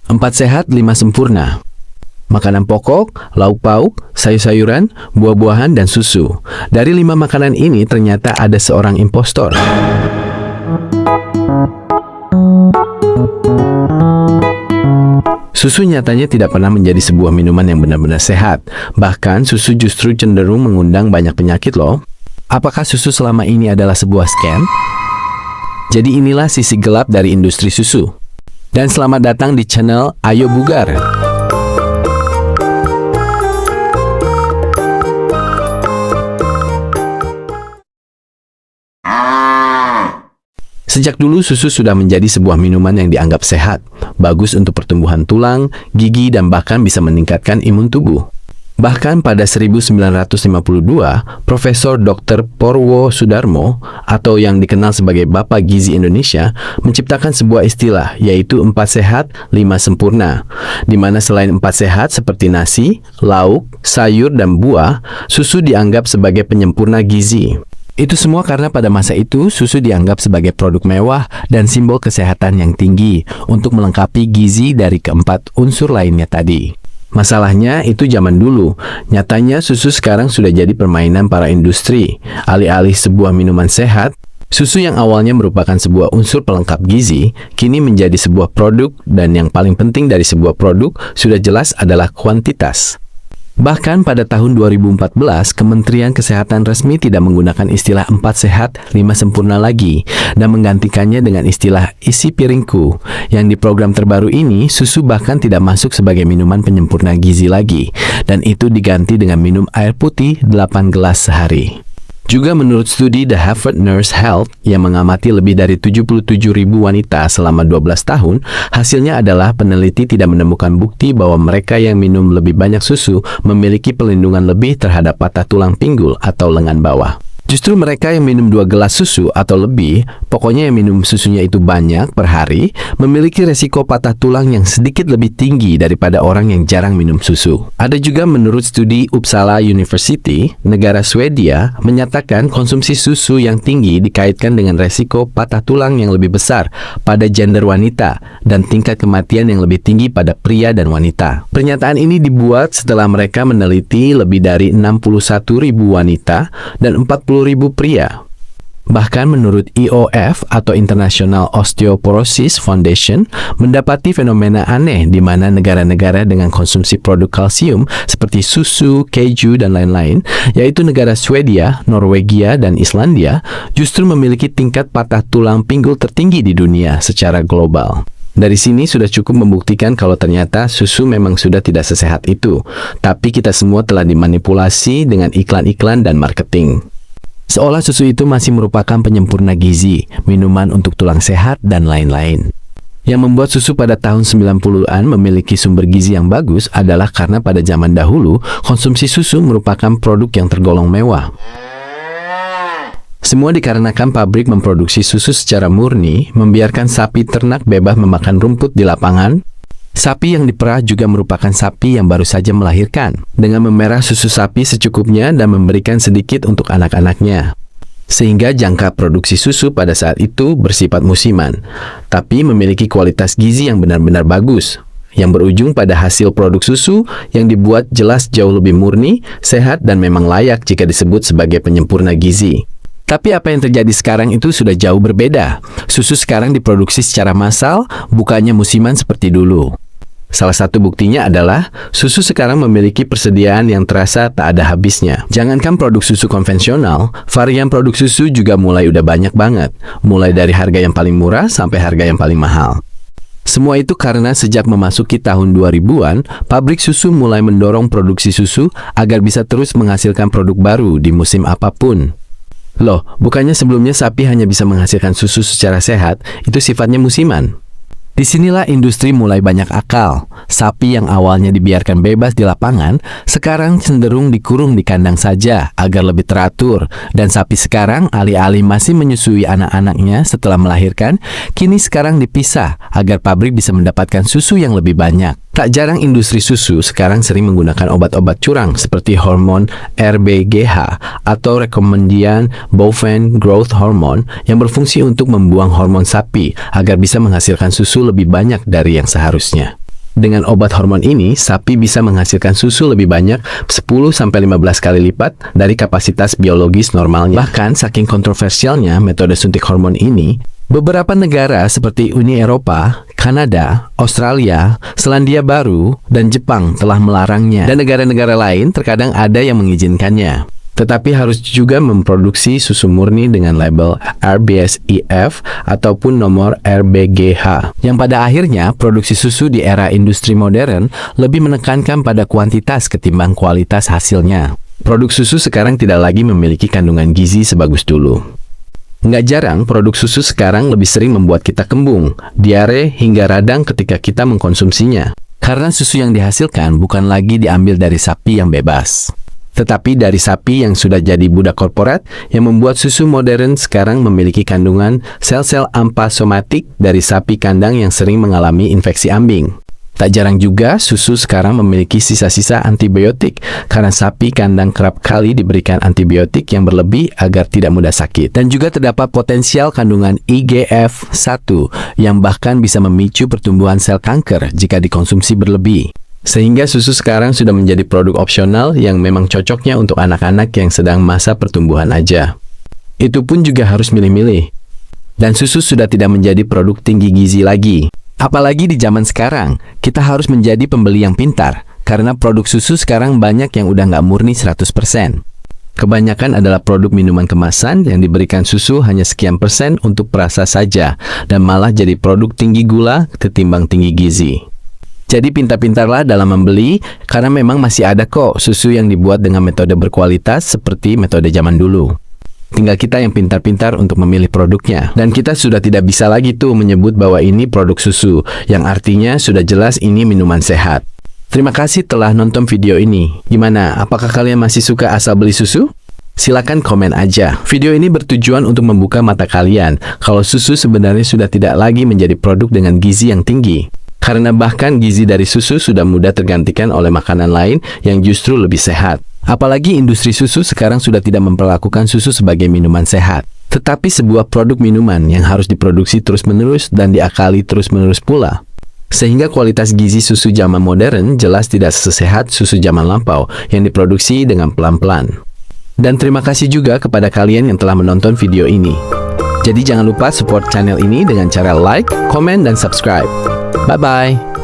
4 sehat, 5 sempurna. Makanan pokok, lauk pauk, sayur-sayuran, buah-buahan, dan susu. Dari 5 makanan ini ternyata ada seorang impostor. Susu nyatanya tidak pernah menjadi sebuah minuman yang benar-benar sehat. Bahkan susu justru cenderung mengundang banyak penyakit loh. Apakah susu selama ini adalah sebuah scam? Jadi inilah sisi gelap dari industri susu. Dan selamat datang di channel Ayo Bugar. Sejak dulu susu sudah menjadi sebuah minuman yang dianggap sehat, bagus untuk pertumbuhan tulang, gigi, dan bahkan bisa meningkatkan imun tubuh. Bahkan pada 1952, Profesor Dr. Porwo Sudarmo, atau yang dikenal sebagai Bapak Gizi Indonesia, menciptakan sebuah istilah, yaitu 4 sehat, 5 sempurna, di mana selain 4 sehat seperti nasi, lauk, sayur, dan buah, susu dianggap sebagai penyempurna gizi. Itu semua karena pada masa itu, susu dianggap sebagai produk mewah dan simbol kesehatan yang tinggi untuk melengkapi gizi dari keempat unsur lainnya tadi. Masalahnya itu zaman dulu. Nyatanya susu sekarang sudah jadi permainan para industri. Alih-alih sebuah minuman sehat, susu yang awalnya merupakan sebuah unsur pelengkap gizi, kini menjadi sebuah produk, dan yang paling penting dari sebuah produk sudah jelas adalah kuantitas. Bahkan pada tahun 2014, Kementerian Kesehatan resmi tidak menggunakan istilah 4 sehat, 5 sempurna lagi, dan menggantikannya dengan istilah isi piringku. Yang di program terbaru ini, susu bahkan tidak masuk sebagai minuman penyempurna gizi lagi, dan itu diganti dengan minum air putih 8 gelas sehari. Juga menurut studi The Harvard Nurse Health yang mengamati lebih dari 77.000 wanita selama 12 tahun, hasilnya adalah peneliti tidak menemukan bukti bahwa mereka yang minum lebih banyak susu memiliki perlindungan lebih terhadap patah tulang pinggul atau lengan bawah. Justru mereka yang minum 2 gelas susu atau lebih, pokoknya yang minum susunya itu banyak per hari, memiliki resiko patah tulang yang sedikit lebih tinggi daripada orang yang jarang minum susu. Ada juga menurut studi Uppsala University, negara Swedia, menyatakan konsumsi susu yang tinggi dikaitkan dengan resiko patah tulang yang lebih besar pada gender wanita dan tingkat kematian yang lebih tinggi pada pria dan wanita. Pernyataan ini dibuat setelah mereka meneliti lebih dari 61.000 wanita dan 40.000 pria. Bahkan menurut IOF atau International Osteoporosis Foundation mendapati fenomena aneh di mana negara-negara dengan konsumsi produk kalsium seperti susu, keju, dan lain-lain, yaitu negara Swedia, Norwegia, dan Islandia, justru memiliki tingkat patah tulang pinggul tertinggi di dunia secara global. Dari sini sudah cukup membuktikan kalau ternyata susu memang sudah tidak sesehat itu, tapi kita semua telah dimanipulasi dengan iklan-iklan dan marketing. Seolah susu itu masih merupakan penyempurna gizi, minuman untuk tulang sehat, dan lain-lain. Yang membuat susu pada tahun 90-an memiliki sumber gizi yang bagus adalah karena pada zaman dahulu, konsumsi susu merupakan produk yang tergolong mewah. Semua dikarenakan pabrik memproduksi susu secara murni, membiarkan sapi ternak bebas memakan rumput di lapangan. Sapi yang diperah juga merupakan sapi yang baru saja melahirkan, dengan memerah susu sapi secukupnya dan memberikan sedikit untuk anak-anaknya. Sehingga jangka produksi susu pada saat itu bersifat musiman, tapi memiliki kualitas gizi yang benar-benar bagus, yang berujung pada hasil produk susu yang dibuat jelas jauh lebih murni, sehat, dan memang layak jika disebut sebagai penyempurna gizi. Tapi apa yang terjadi sekarang itu sudah jauh berbeda. Susu sekarang diproduksi secara massal, bukannya musiman seperti dulu. Salah satu buktinya adalah susu sekarang memiliki persediaan yang terasa tak ada habisnya. Jangankan produk susu konvensional, varian produk susu juga mulai udah banyak banget. Mulai dari harga yang paling murah sampai harga yang paling mahal. Semua itu karena sejak memasuki tahun 2000-an, pabrik susu mulai mendorong produksi susu agar bisa terus menghasilkan produk baru di musim apapun. Loh, bukannya sebelumnya sapi hanya bisa menghasilkan susu secara sehat, itu sifatnya musiman? Disinilah industri mulai banyak akal. Sapi yang awalnya dibiarkan bebas di lapangan, sekarang cenderung dikurung di kandang saja agar lebih teratur. Dan sapi sekarang alih-alih masih menyusui anak-anaknya setelah melahirkan, kini sekarang dipisah agar pabrik bisa mendapatkan susu yang lebih banyak. Tak jarang industri susu sekarang sering menggunakan obat-obat curang seperti hormon RBGH atau Recombinant Bovine Growth Hormone yang berfungsi untuk membuang hormon sapi agar bisa menghasilkan susu lebih banyak dari yang seharusnya. Dengan obat hormon ini, sapi bisa menghasilkan susu lebih banyak 10-15 kali lipat dari kapasitas biologis normalnya. Bahkan, saking kontroversialnya metode suntik hormon ini, beberapa negara seperti Uni Eropa, Kanada, Australia, Selandia Baru, dan Jepang telah melarangnya. Dan negara-negara lain terkadang ada yang mengizinkannya. Tetapi harus juga memproduksi susu murni dengan label RBSIF ataupun nomor RBGH. Yang pada akhirnya, produksi susu di era industri modern lebih menekankan pada kuantitas ketimbang kualitas hasilnya. Produk susu sekarang tidak lagi memiliki kandungan gizi sebagus dulu. Nggak jarang, produk susu sekarang lebih sering membuat kita kembung, diare, hingga radang ketika kita mengkonsumsinya. Karena susu yang dihasilkan bukan lagi diambil dari sapi yang bebas, tetapi dari sapi yang sudah jadi budak korporat yang membuat susu modern sekarang memiliki kandungan sel-sel ampasomatik dari sapi kandang yang sering mengalami infeksi ambing. Tak jarang juga susu sekarang memiliki sisa-sisa antibiotik karena sapi kandang kerap kali diberikan antibiotik yang berlebih agar tidak mudah sakit. Dan juga terdapat potensial kandungan IGF-1 yang bahkan bisa memicu pertumbuhan sel kanker jika dikonsumsi berlebih. Sehingga susu sekarang sudah menjadi produk opsional yang memang cocoknya untuk anak-anak yang sedang masa pertumbuhan aja. Itu pun juga harus milih-milih. Dan susu sudah tidak menjadi produk tinggi gizi lagi. Apalagi di zaman sekarang, kita harus menjadi pembeli yang pintar, karena produk susu sekarang banyak yang udah nggak murni 100%. Kebanyakan adalah produk minuman kemasan yang diberikan susu hanya sekian persen untuk perasa saja, dan malah jadi produk tinggi gula ketimbang tinggi gizi. Jadi pintar-pintarlah dalam membeli, karena memang masih ada kok susu yang dibuat dengan metode berkualitas seperti metode zaman dulu. Tinggal kita yang pintar-pintar untuk memilih produknya. Dan kita sudah tidak bisa lagi tuh menyebut bahwa ini produk susu, yang artinya sudah jelas ini minuman sehat. Terima kasih telah nonton video ini. Gimana, apakah kalian masih suka asal beli susu? Silakan komen aja. Video ini bertujuan untuk membuka mata kalian kalau susu sebenarnya sudah tidak lagi menjadi produk dengan gizi yang tinggi. Karena bahkan gizi dari susu sudah mudah tergantikan oleh makanan lain yang justru lebih sehat. Apalagi industri susu sekarang sudah tidak memperlakukan susu sebagai minuman sehat, tetapi sebuah produk minuman yang harus diproduksi terus-menerus dan diakali terus-menerus pula. Sehingga kualitas gizi susu zaman modern jelas tidak sesehat susu zaman lampau yang diproduksi dengan pelan-pelan. Dan terima kasih juga kepada kalian yang telah menonton video ini. Jadi jangan lupa support channel ini dengan cara like, komen, dan subscribe. Bye-bye!